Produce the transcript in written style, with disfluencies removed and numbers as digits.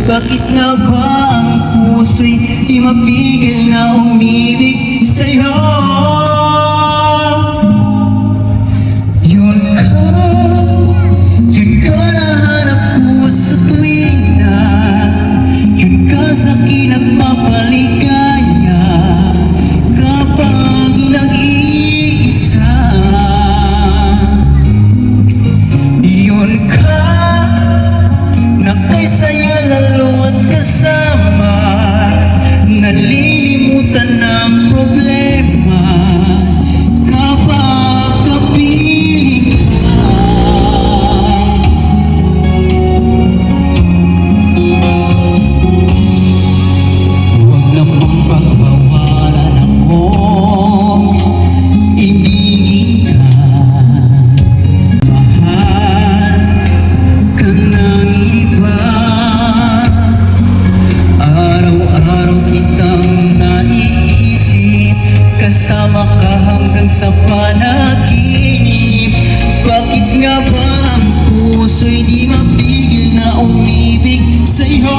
Bakit nga ba ang puso'y di mapigil na umibig sa'yo? Yun ka nahanap ko sa tuwing na yun ka sa'kin nagpapaligaya kapag nag-iisa. Yun ka na kay saya lalo at kasama, nalilimutan ng problema kapag kapiling ka. Huwag namang pagbawalan akong ibigin ka. Mahal ka ng iba, araw-araw kitang naiisip, kasama ka hanggang sa panaginip. Bakit nga ba ang puso'y di mapigil na umibig sa'yo?